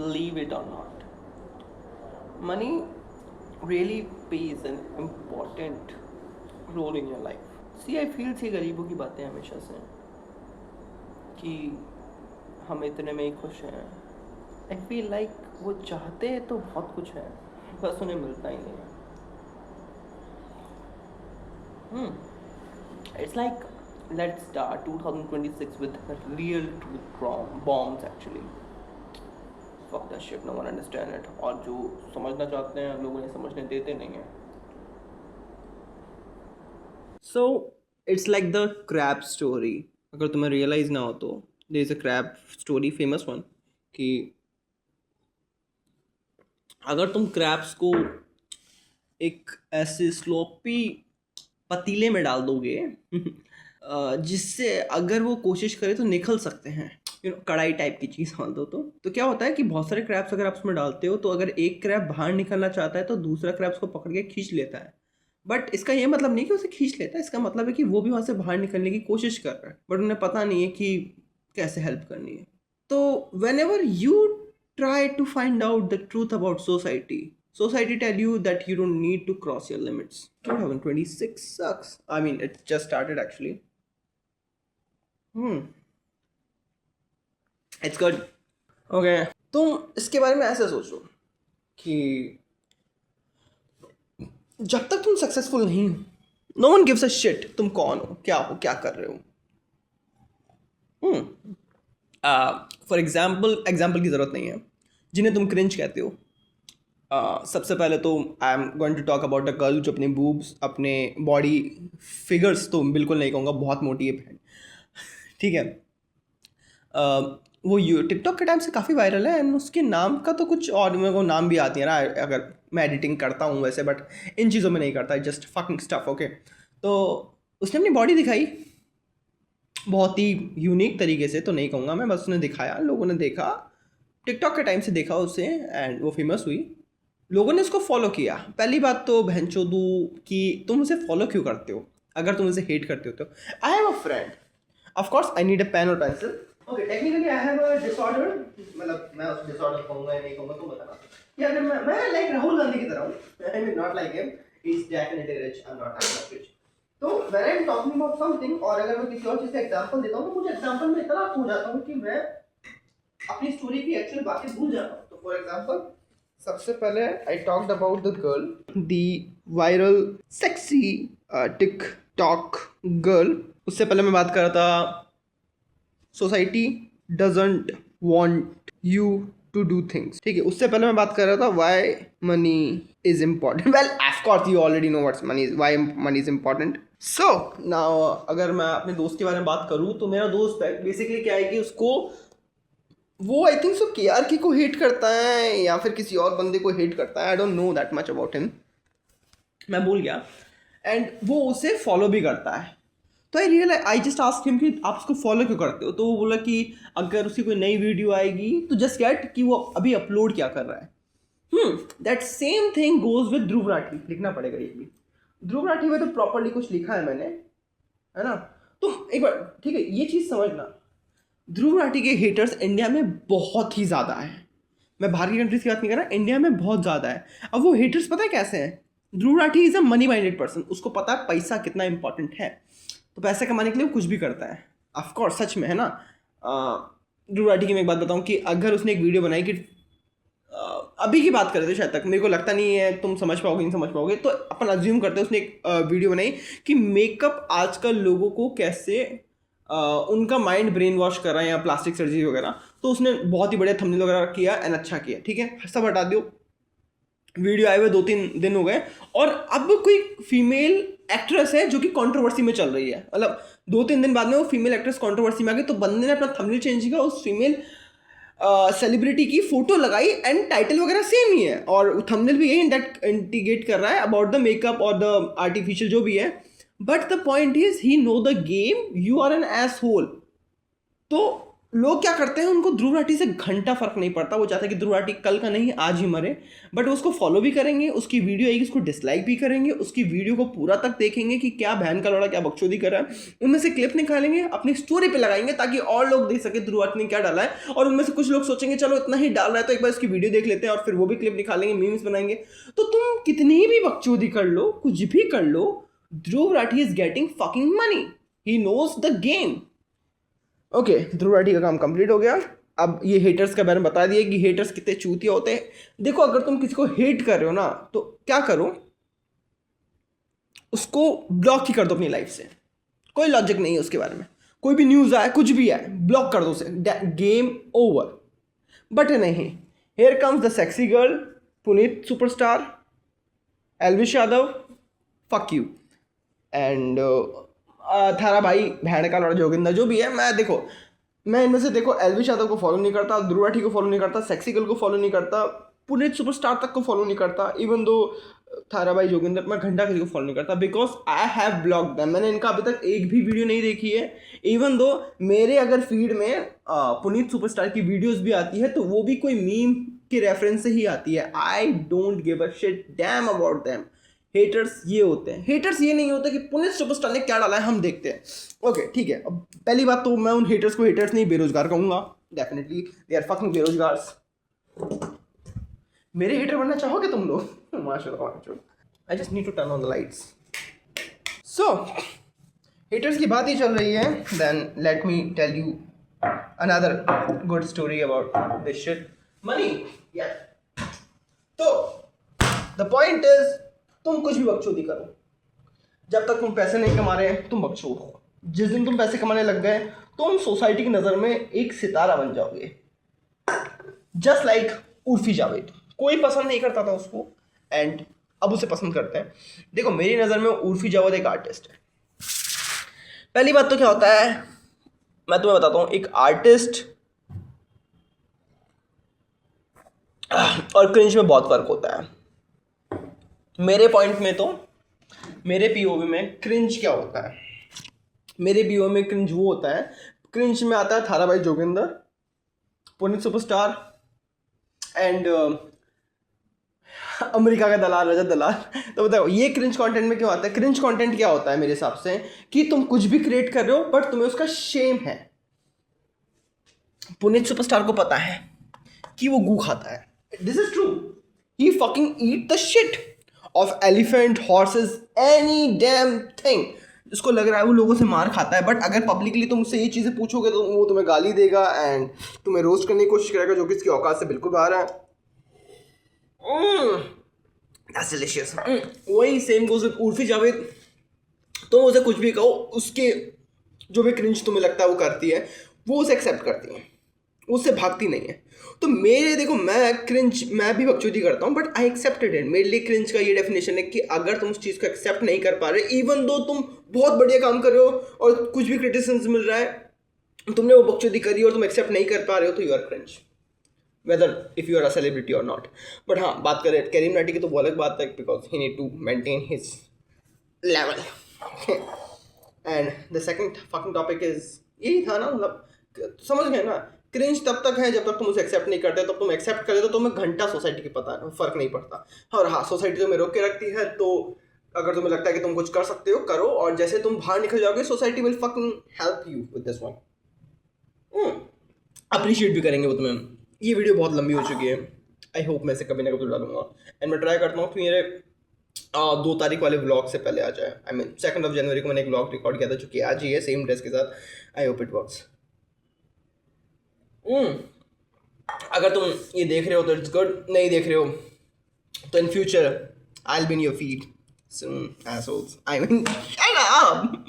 believe it or not, money really plays an important role in your life. See, I feel सी गरीबों की बातें हमेशा से कि हम इतने में ही खुश हैं. आई फील लाइक वो चाहते हैं तो बहुत कुछ है, बस उन्हें मिलता ही नहीं है. It's like let's start 2026 with real truth bombs actually. Fuck that shit, no one understand it. और जो समझना चाहते हैं लोग उन्हें समझने देते नहीं हैं. So it's like the crab story. अगर तुम्हें realize ना हो तो there is a crab story, famous one, कि अगर तुम क्रैब्स को एक ऐसे स्लोपी पतीले में डाल दोगे जिससे अगर वो कोशिश करे तो निकल सकते हैं, कढ़ाई टाइप की चीज़ डाल दो तो क्या होता है कि बहुत सारे क्रैब्स अगर आप उसमें डालते हो तो अगर एक क्रैब बाहर निकलना चाहता है तो दूसरा क्रैब उसको पकड़ के खींच लेता है. बट इसका ये मतलब नहीं कि उसे खींच लेता है, इसका मतलब है कि वो भी वहाँ से बाहर निकलने की कोशिश कर रहा है, बट उन्हें पता नहीं है कि कैसे हेल्प करनी है. तो when ever you try to find out the truth about society tell you that you don't need to cross your limits. 2026 sucks. I mean, it just started actually. It's good. Okay, तुम इसके बारे में ऐसे सोचो कि जब तक तुम सक्सेसफुल नहीं हो, no one gives a shit तुम कौन हो, क्या कर रहे हो. फॉर एग्जाम्पल की ज़रूरत नहीं है. जिन्हें तुम क्रिंज कहते हो, सबसे पहले तो I am going to talk about a girl जो अपने बूब्स, अपने बॉडी फिगर्स तो बिल्कुल नहीं कहूँगा, बहुत मोटी है, ठीक है. वो टिकटॉक के टाइम से काफ़ी वायरल है एंड उसके नाम का तो कुछ और मेरे को नाम भी आती है ना, अगर मैं एडिटिंग करता हूँ वैसे, बट इन चीज़ों में नहीं करता, जस्ट फकिंग स्टफ. ओके, तो उसने अपनी बॉडी दिखाई बहुत ही यूनिक तरीके से, तो नहीं कहूँगा मैं, बस उसने दिखाया, लोगों ने देखा, टिकटॉक के टाइम से देखा उसे एंड वो फेमस हुई, लोगों ने उसको फॉलो किया. पहली बात तो बहनचोदू कि तुम उसे फॉलो क्यों करते हो अगर तुम उसे हेट करते हो तो. I have a friend, of course I need a pen और pencil. Okay, technically I have a disorder, मतलब मैं उस डिसऑर्डर कहूँगा या नहीं कहूँगा तुम बताना. या अगर मैं लाइक राहुल गांधी की तरह हूँ, I mean not like him, he is definitely rich, I am not rich. तो when I am talking about something और अगर मैं किसी और चीज़ का एग्जांपल देता हूँ तो मुझे एग्जांपल में इतना खो जाता हूँ कि मैं अपनी स्टोरी की एक्चुअल बातें भूल जाता हूँ. तो फॉर एग्जांपल, सबसे पहले I talked about the girl, the viral sexy TikTok girl. उससे पहले मैं बात कर रहा था society doesn't want you to do things, ठीक है. उससे पहले मैं बात कर रहा था why money is important. Well of course you already know what's money is, why money is important. So now अगर मैं अपने दोस्त के बारे में बात करूँ तो मेरा दोस्त बेसिकली क्या है कि उसको, वो आई थिंक सो KRK को हेट करता है या फिर किसी और बंदे को हेट करता है, I don't know that much about him, मैं भूल गया. एंड वो उसे फॉलो भी करता है. तो आई जस्ट आस्क्ड हिम कि आप उसको फॉलो क्यों करते हो, तो वो बोला कि अगर उसकी कोई नई वीडियो आएगी तो जस्ट गेट कि वो अभी अपलोड क्या कर रहा है. That same thing goes with Dhruv Rathee. लिखना पड़ेगा ये भी, ध्रुव राठी में तो प्रॉपरली कुछ लिखा है मैंने, है ना. तुम एक बार ठीक है ये चीज़ समझना, ध्रुव राठी के हेटर्स इंडिया में बहुत ही ज़्यादा है. मैं बाहर की कंट्रीज की बात नहीं कर रहा, इंडिया में बहुत ज़्यादा है. अब वो हेटर्स पता है कैसे हैं, Dhruv Rathee is a money minded person, उसको पता है पैसा कितना इंपॉर्टेंट है, तो पैसे कमाने के लिए वो कुछ भी करता है. ऑफ कोर्स सच में है ना. ध्रुव राठी की मैं एक बात बताऊं कि अगर उसने एक वीडियो बनाई कि अभी की बात कर रहे थे शायद तक, मेरे को लगता नहीं है तुम समझ पाओगे नहीं समझ पाओगे, तो अपन अज्यूम करते हैं उसने एक वीडियो बनाई कि मेकअप आजकल लोगों को कैसे उनका माइंड ब्रेन वॉश कर रहा है या प्लास्टिक सर्जरी वगैरह. तो उसने बहुत ही बढ़िया थंबनेल वगैरह किया एंड अच्छा किया, ठीक है, सब हटा दो. वीडियो आए हुए 2-3 दिन हो गए और अब कोई फीमेल एक्ट्रेस है जो कि कंट्रोवर्सी में चल रही है, मतलब 2-3 दिन बाद में वो फीमेल एक्ट्रेस कंट्रोवर्सी में आ गई, तो बंदे ने अपना थंबनेल चेंज किया, उस फीमेल सेलिब्रिटी की फोटो लगाई एंड टाइटल वगैरह सेम ही है और थंबनेल भी यही इंडिकेट कर रहा है अबाउट द मेकअप और द आर्टिफिशियल जो भी है. But the point is he know the game, you are an asshole. तो लोग क्या करते हैं, उनको ध्रुव राठी से घंटा फर्क नहीं पड़ता, वो चाहते हैं कि ध्रुव राठी कल का नहीं आज ही मरे, बट उसको फॉलो भी करेंगे, उसकी वीडियो आएगी उसको डिसलाइक भी करेंगे, उसकी वीडियो को पूरा तक देखेंगे कि क्या बहन का लौड़ा क्या बकचोदी कर रहा है, उनमें से क्लिप निकालेंगे अपनी स्टोरी पे लगाएंगे ताकि और लोग देख सके ध्रुव राठी ने क्या डाला है, और उनमें से कुछ लोग सोचेंगे चलो इतना ही डाल रहा है तो एक बार इसकी वीडियो देख लेते हैं, और फिर वो भी क्लिप निकालेंगे, मीम्स बनाएंगे। तो तुम कितनी भी बकचोदी कर लो, कुछ भी कर लो, Dhruv Rathee is getting fucking money, he knows the game. Okay, Dhruv Rathee का काम कंप्लीट हो गया। अब ये हेटर्स के बारे में बता दिए कि हेटर्स कितने चूतिया होते हैं। देखो, अगर तुम किसी को हेट कर रहे हो ना तो क्या करो, उसको ब्लॉक ही कर दो अपनी लाइफ से, कोई लॉजिक नहीं है उसके बारे में, कोई भी न्यूज़ आए कुछ भी आए ब्लॉक कर दो उसे, गेम ओवर। बट नहीं, here comes the sexy girl, Puneet superstar, Elvish Yadav, fuck you, and थारा भाई भैंड का लौड़ा जोगिंदर जो भी है। मैं इनमें से देखो एल्विश यादव को फॉलो नहीं करता, ध्रुव राठी को फॉलो नहीं करता, सेक्सी गर्ल को फॉलो नहीं करता, पुनीत सुपरस्टार तक को फॉलो नहीं करता, इवन दो थारा भाई जोगिंदर, मैं घंटा किसी को फॉलो नहीं करता, because I have block them. मैंने इनका अभी तक एक भी वीडियो नहीं देखी है। इवन दो मेरे अगर फीड में पुनीत सुपरस्टार की वीडियोस भी आती है तो वो भी कोई मीम के रेफरेंस से ही आती है। I don't give a shit damn about them. Haters ये होते हैं, हेटर्स ये नहीं होता कि पुनीत सुपरस्टार ने क्या डाला है हम देखते हैं। ओके ठीक है, अब पहली बात तो मैं उन हेटर्स को हेटर्स नहीं बेरोजगार कहूँगा, डेफिनेटली दे आर फकिंग बेरोजगार्स। मेरे हेटर बनना चाहोगे तुम लोग? माशाल्लाह, I just need to turn on the lights. So haters की बात ही चल रही है, then let me tell you another good story about this shit, money. या तो द पॉइंट इज, तुम कुछ भी बकचोदी करो, जब तक तुम पैसे नहीं कमा रहे हैं तुम बकचोद हो। जिस दिन तुम पैसे कमाने लग गए तुम सोसाइटी की नज़र में एक सितारा बन जाओगे, जस्ट लाइक उर्फी जावेद। कोई पसंद नहीं करता था उसको एंड अब उसे पसंद करते हैं। देखो, मेरी नज़र में उर्फी जावेद एक आर्टिस्ट है। पहली बात तो क्या होता है, मैं तुम्हें बताता हूँ, एक आर्टिस्ट और क्रिंज में बहुत फर्क होता है। मेरे पॉइंट में तो, मेरे पीओवी में क्रिंज क्या होता है, मेरे पीओवी में क्रिंज वो होता है, क्रिंज में आता है थारा भाई Joginder, Puneet superstar and America का दलाल रजत दलाल। तो बताओ ये क्रिंज कंटेंट में क्यों आता है? क्रिंज कंटेंट क्या होता है मेरे हिसाब से, कि तुम कुछ भी क्रिएट कर रहे हो बट तुम्हें उसका शेम है। पुनीत सुपरस्टार को पता है कि वो गू खाता है, this is true, he fucking eat the shit of elephant, horses, any damn thing. जिसको लग रहा है वो लोगों से मार खाता है, बट अगर पब्लिकली तुम उससे ये चीज़ें पूछोगे तो वो तुम्हें गाली देगा एंड तुम्हें रोस्ट करने की कोशिश करेगा, जो कि इसकी औकात से बिल्कुल बाहर है। That's delicious. वही same goes with Urfi Javed. तो उसे कुछ भी कहो, उसके जो भी क्रिंज तुम्हें लगता है वो करती है, वो उसे एक्सेप्ट करती है, उससे भागती नहीं है। तो मेरे देखो, मैं भी बकचोदी करता हूँ बट आई एक्सेप्टेड इट। मेरे लिए क्रिंज का ये डेफिनेशन है कि अगर तुम उस चीज़ को एक्सेप्ट नहीं कर पा रहे, इवन दो तुम बहुत बढ़िया काम कर रहे हो और कुछ भी क्रिटिसिज्म मिल रहा है, तुमने वो बकचोदी करी और तुम एक्सेप्ट नहीं कर पा रहे हो, तो you are cringe, whether if you are a celebrity और नॉट। बट हाँ, बात करें करीम नाटी की तो वो अलग बात है, because he need to maintain his level. And the second fucking topic is, यही था ना, मतलब समझ गए ना, क्रिंज तब तक है जब तक तुम उसे एक्सेप्ट नहीं करते। तब तुम एक्सेप्ट करे तो तुम्हें घंटा सोसाइटी की पता फर्क नहीं पड़ता। और हाँ, सोसाइटी तुम्हें रोक के रखती है, तो अगर तुम्हें लगता है कि तुम कुछ कर सकते हो करो, और जैसे तुम बाहर निकल जाओगे society will fucking help you with this one, appreciate भी करेंगे वो तुम्हें। ये वीडियो बहुत लंबी हो चुकी है, आई होप मैं इसे कभी ना कभी डालूंगा एंड मैं ट्राई करता हूँ कि मेरे 2 तारीख वाले व्लॉग से पहले आ जाए। आई मीन 2 जनवरी को मैंने एक व्लॉग रिकॉर्ड किया था जो कि आज ही है, सेम ड्रेस के साथ। I hope it works. अगर तुम ये देख रहे हो तो इट्स गुड, नहीं देख रहे हो तो in future I will be in your feed soon assholes. I mean shut up.